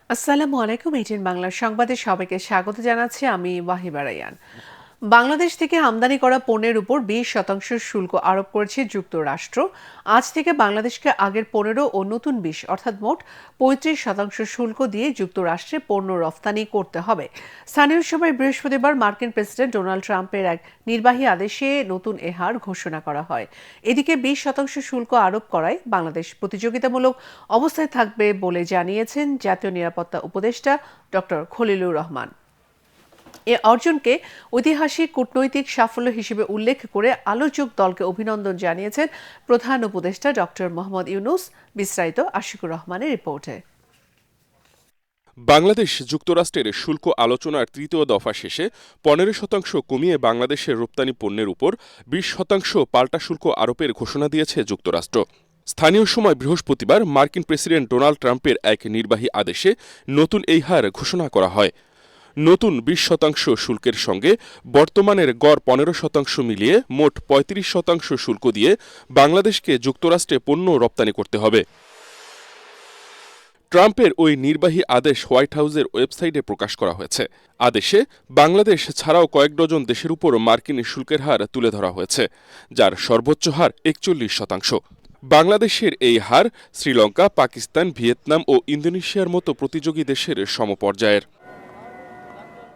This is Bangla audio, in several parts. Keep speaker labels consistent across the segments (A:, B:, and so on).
A: আসসালামু আলাইকুম। এইটিন বাংলার সংবাদে সবাইকে স্বাগত জানাচ্ছি। আমি ওয়াহিবা রায়হান। বাংলাদেশ থেকে আমদানি করা পণ্যের উপর 20% শুল্ক আরোপ করেছে যুক্তরাষ্ট্র। আজ থেকে বাংলাদেশকে আগের 15 ও নতুন 20 অর্থাৎ মোট 35% শুল্ক দিয়ে যুক্তরাষ্ট্রে পণ্য রফতানি করতে হবে। স্থানীয় সময় বৃহস্পতিবার মার্কিন প্রেসিডেন্ট ডোনাল্ড ট্রাম্পের এক নির্বাহী আদেশে নতুন এ হার ঘোষণা করা হয়। এদিকে 20% শুল্ক আরোপ করায় বাংলাদেশ প্রতিযোগিতামূলক অবস্থায় থাকবে বলে জানিয়েছেন জাতীয় নিরাপত্তা উপদেষ্টা ডক্টর খলিলুর রহমান। এ অর্জনকে ঐতিহাসিক কূটনৈতিক সাফল্য হিসেবে উল্লেখ করে আলোচক দলকে অভিনন্দন জানিয়েছেন প্রধান উপদেষ্টা ডক্টর মোহাম্মদ ইউনুস। বিস্তারিত আশিকুর রহমানের রিপোর্টে।
B: বাংলাদেশ যুক্তরাষ্ট্রের শুল্ক আলোচনার তৃতীয় দফা শেষে 15% কমিয়ে বাংলাদেশের রপ্তানি পণ্যের উপর 20% পাল্টা শুল্ক আরোপের ঘোষণা দিয়েছে যুক্তরাষ্ট্র। স্থানীয় সময় বৃহস্পতিবার মার্কিন প্রেসিডেন্ট ডোনাল্ড ট্রাম্পের এক নির্বাহী আদেশে নতুন এই হার ঘোষণা করা হয়। নতুন 20% শুল্কের সঙ্গে বর্তমানের গড় 15% মিলিয়ে মোট 35% শুল্ক দিয়ে বাংলাদেশকে যুক্তরাষ্ট্রে পণ্য রপ্তানি করতে হবে। ট্রাম্পের ওই নির্বাহী আদেশ হোয়াইট হাউসের ওয়েবসাইটে প্রকাশ করা হয়েছে। আদেশে বাংলাদেশ ছাড়াও কয়েক ডজন দেশের উপর মার্কিন শুল্কের হার তুলে ধরা হয়েছে, যার সর্বোচ্চ হার 41%। বাংলাদেশের এই হার শ্রীলঙ্কা, পাকিস্তান, ভিয়েতনাম ও ইন্দোনেশিয়ার মতো প্রতিযোগী দেশের সমপর্যায়ের।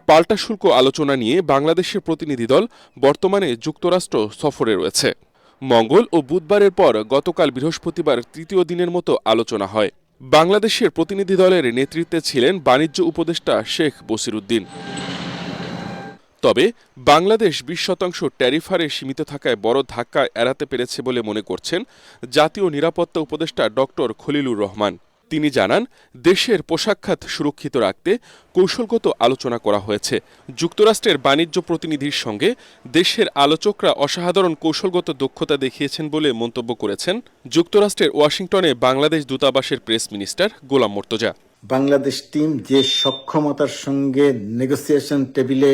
B: পাল্টা শুল্ক আলোচনা নিয়ে বাংলাদেশের প্রতিনিধি দল বর্তমানে যুক্তরাষ্ট্র সফরে রয়েছে। মঙ্গল ও বুধবারের পর গতকাল বৃহস্পতিবার তৃতীয় দিনের মতো আলোচনা হয়। বাংলাদেশের প্রতিনিধি দলের নেতৃত্বে ছিলেন বাণিজ্য উপদেষ্টা শেখ বসিরউদ্দিন। তবে বাংলাদেশ 20% ট্যারিফ হারে সীমিত থাকায় বড় ধাক্কা এড়াতে পেরেছে বলে মনে করছেন জাতীয় নিরাপত্তা উপদেষ্টা ডক্টর খলিলুর রহমান। তিনি জানান, দেশের পোশাক খাত সুরক্ষিত রাখতে কৌশলগত আলোচনা করা হয়েছে। যুক্তরাষ্ট্রের বাণিজ্য প্রতিনিধির সঙ্গে দেশের আলোচকরা অসাধারণ কৌশলগত দক্ষতা দেখিয়েছেন বলে মন্তব্য করেছেন যুক্তরাষ্ট্রের ওয়াশিংটনে বাংলাদেশ দূতাবাসের প্রেস মিনিস্টার গোলাম মর্তজা।
C: বাংলাদেশ টিম যে সক্ষমতার সঙ্গে নেগোসিয়েশন টেবিলে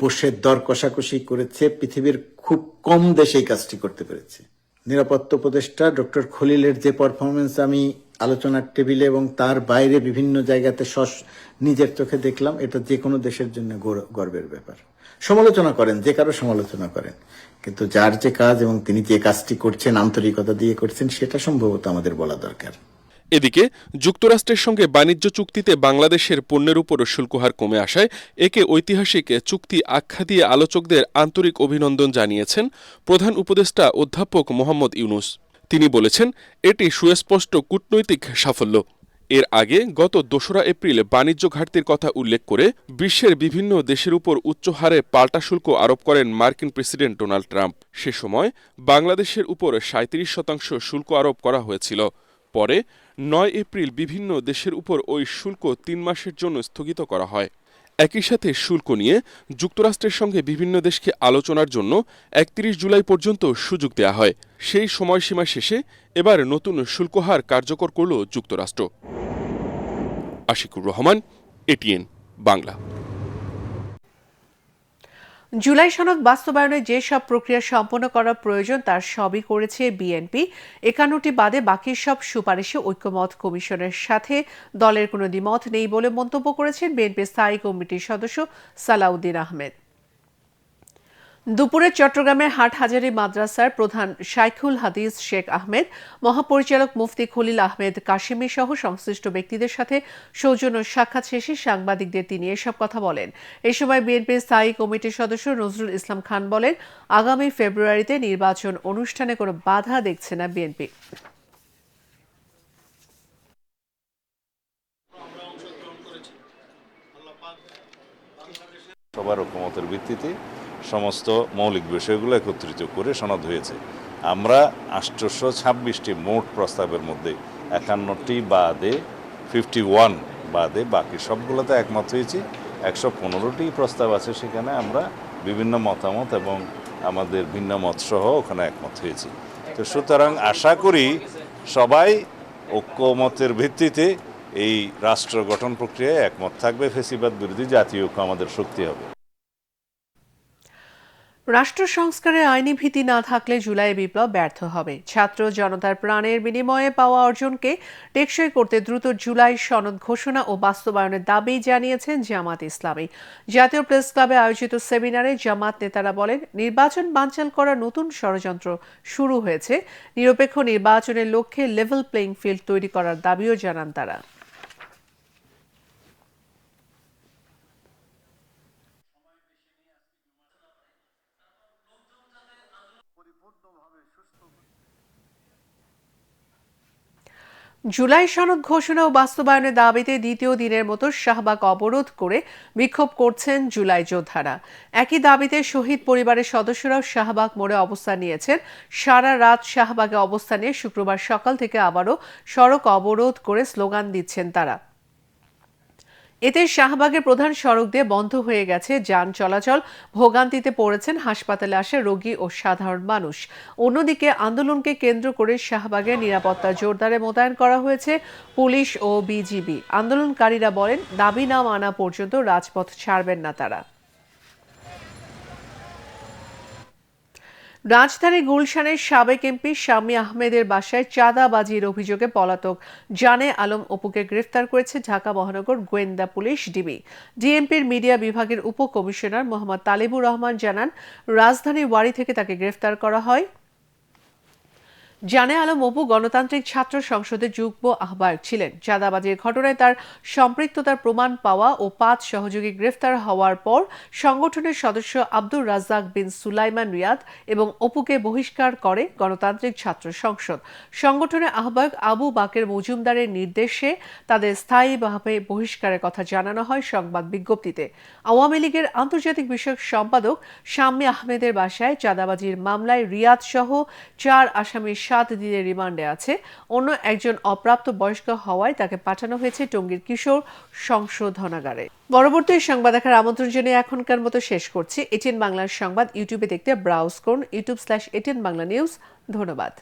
C: বসে দর কষাকষি করেছে, পৃথিবীর খুব কম দেশ এই কাজটি করতে পেরেছে। নিরাপত্তা উপদেষ্টা ডক্টর খলিলের যে পারফরমেন্স আমি আলোচনার টেবিলে এবং তার বাইরে বিভিন্ন জায়গাতে নিজের চোখে দেখলাম, এটা যে কোনো দেশের জন্য গর্বের ব্যাপার। সমালোচনা করেন, যে কারো সমালোচনা করেন, কিন্তু যার যে কাজ এবং তিনি যে কাজটি করছেন আন্তরিকতা দিয়ে করছেন, সেটা সম্ভবত আমাদের বলা দরকার।
B: এদিকে যুক্তরাষ্ট্রের সঙ্গে বাণিজ্য চুক্তিতে বাংলাদেশের পণ্যের উপর শুল্কহার কমে আসায় একে ঐতিহাসিক চুক্তি আখ্যা দিয়ে আলোচকদের আন্তরিক অভিনন্দন জানিয়েছেন প্রধান উপদেষ্টা অধ্যাপক মোহাম্মদ ইউনুস। তিনি বলেছেন, এটি সুস্পষ্ট কূটনৈতিক সাফল্য। এর আগে গত 2 এপ্রিল বাণিজ্য ঘাটতির কথা উল্লেখ করে বিশ্বের বিভিন্ন দেশের উপর উচ্চ হারে পাল্টা শুল্ক আরোপ করেন মার্কিন প্রেসিডেন্ট ডোনাল্ড ট্রাম্প। সে সময় বাংলাদেশের উপর 37% শুল্ক আরোপ করা হয়েছিল। পরে 9 এপ্রিল বিভিন্ন দেশের উপর ওই শুল্ক 3 মাসের জন্য স্থগিত করা হয়। একই সাথে শুল্ক নিয়ে যুক্তরাষ্ট্রের সঙ্গে বিভিন্ন দেশকে আলোচনার জন্য 31 জুলাই পর্যন্ত সুযোগ দেয়া হয়। সেই সময়সীমা শেষে এবার নতুন শুল্ক হার কার্যকর করল যুক্তরাষ্ট্র। আশিকুর রহমান, এটিএন বাংলা।
A: জুলাই সনদ বাস্তবায়নে যে সব প্রক্রিয়া সম্পন্ন করা প্রয়োজন তার সবই করেছে বিএনপি। 51টি বাদে বাকি সব সুপারিশে ঐকমত্য কমিশনের সাথে দলের কোনো দ্বিমত নেই বলে মন্তব্য করেছেন বিএনপির স্থায়ী কমিটির সদস্য সালাউদ্দিন আহমেদ। দুপুরে চট্টগ্রামের হাটহাজারী মাদ্রাসার প্রধান শাইখুল হাদিস শেখ আহমেদ, মহাপরিচালক মুফতি খলিল আহমেদ কাশিমি সহ সংশ্লিষ্ট ব্যক্তিদের সাথে সৌজন্য সাক্ষাৎ শেষে সাংবাদিকদের তিনি এসব কথা বলেন। এ সময় বিএনপির স্থায়ী কমিটির সদস্য নজরুল ইসলাম খান বলেন, আগামী ফেব্রুয়ারিতে নির্বাচন অনুষ্ঠানে কোনো বাধা দেখছে না বিএনপি।
D: সবার ঐকমত্যের ভিত্তিতে সমস্ত মৌলিক বিষয়গুলো একত্রিত করে সনদ হয়েছে। আমরা 826টি মোট প্রস্তাবের মধ্যে 51টি বাদে 51 বাদে বাকি সবগুলোতে একমত হয়েছি। 115টি প্রস্তাব আছে, সেখানে আমরা বিভিন্ন মতামত এবং আমাদের ভিন্ন মত সহ ওখানে একমত হয়েছি। তো সুতরাং আশা করি সবাই ঐকমত্যের ভিত্তিতে এই রাষ্ট্র গঠন প্রক্রিয়ায় একমত থাকবে। ফ্যাসিবাদ বিরোধী জাতীয় ঐক্য আমাদের শক্তি হবে।
A: রাষ্ট্র সংস্কারে আইনি ভীতি না থাকলে জুলাই বিপ্লব ব্যর্থ হবে। ছাত্র জনতার প্রাণের বিনিময়ে পাওয়া অর্জনকে টেকসই করতে দ্রুত জুলাই সনদ ঘোষণা ও বাস্তবায়নের দাবি জানিয়েছেন জামাত ইসলামী। জাতীয় প্রেস ক্লাবে আয়োজিত সেমিনারে জামাত নেতারা বলেন, নির্বাচন বানচাল করার নতুন ষড়যন্ত্র শুরু হয়েছে। নিরপেক্ষ নির্বাচনের লক্ষ্যে লেভেল প্লেইং ফিল্ড তৈরি করার দাবিও জানান তারা। জুলাই সনদ ঘোষণা ও বাস্তবায়নের দাবিতে দ্বিতীয় দিনের মতো শাহবাগ অবরোধ করে বিক্ষোভ করছেন জুলাই যোদ্ধারা। একই দাবিতে শহীদ পরিবারের সদস্যরাও শাহবাগ মোড়ে অবস্থান নিয়েছেন। সারা রাত শাহবাগে অবস্থান নিয়ে শুক্রবার সকাল থেকে আবারও সড়ক অবরোধ করে স্লোগান দিচ্ছেন তারা। এতে শাহবাগের প্রধান সড়ক দিয়ে বন্ধ হয়ে গেছে যান চলাচল। ভোগান্তিতে পড়েছেন হাসপাতালে আসা রোগী ও সাধারণ মানুষ। অন্যদিকে আন্দোলনকে কেন্দ্র করে শাহবাগে নিরাপত্তা জোরদারে মোতায়েন করা হয়েছে পুলিশ ও বিজিবি। আন্দোলনকারীরা বলেন, দাবি না মানা পর্যন্ত রাজপথ ছাড়বেন না তারা। রাজধানীর গুলশানের সাবেক এমপি শাম্মী আহমেদের বাসায় চাঁদাবাজির অভিযোগে পলাতক জানে আলম অপুকে গ্রেফতার করেছে ঢাকা মহানগর গোয়েন্দা পুলিশ ডিবি। ডিএমপির মিডিয়া বিভাগের উপকমিশনার মোহাম্মদ তালিবুর রহমান জানান, রাজধানীর ওয়ারি থেকে তাকে গ্রেফতার করা হয়। জানে আলম অপু গণতান্ত্রিক ছাত্র সংসদের যুগ্ম আহ্বায়ক ছিলেন। চাঁদাবাজির ঘটনায় তার সম্পৃক্ততার প্রমাণ পাওয়া ও 5 সহযোগী গ্রেফতার হওয়ার পর সংগঠনের সদস্য আব্দুর রাজ্জাক বিন সুলাইমান রিয়াদ এবং অপুকে বহিষ্কার করে গণতান্ত্রিক ছাত্র সংসদ। সংগঠনের আহ্বায়ক আবু বাকের মজুমদারের নির্দেশে তাদের স্থায়ীভাবে বহিষ্কারের কথা জানানো হয় সংবাদ বিজ্ঞপ্তিতে। আওয়ামী লীগের আন্তর্জাতিক বিষয়ক সম্পাদক শাম্মী আহমেদের বাসায় চাঁদাবাজির মামলায় রিয়াদ সহ 4 আসামি 7 দিনের রিমান্ডে আছে। অন্য একজন অপ্রাপ্ত বয়স্ক হওয়ায় তাকে পাঠানো হয়েছে টঙ্গীর কিশোর সংশোধনাগারে। পরবর্তী সংবাদ দেখার আমন্ত্রণ জানিয়ে এখনকার মতো শেষ করছি। এটিএন বাংলার সংবাদ ইউটিউবে দেখতে ব্রাউজ করুন youtube/ATN Bangla News। ধন্যবাদ।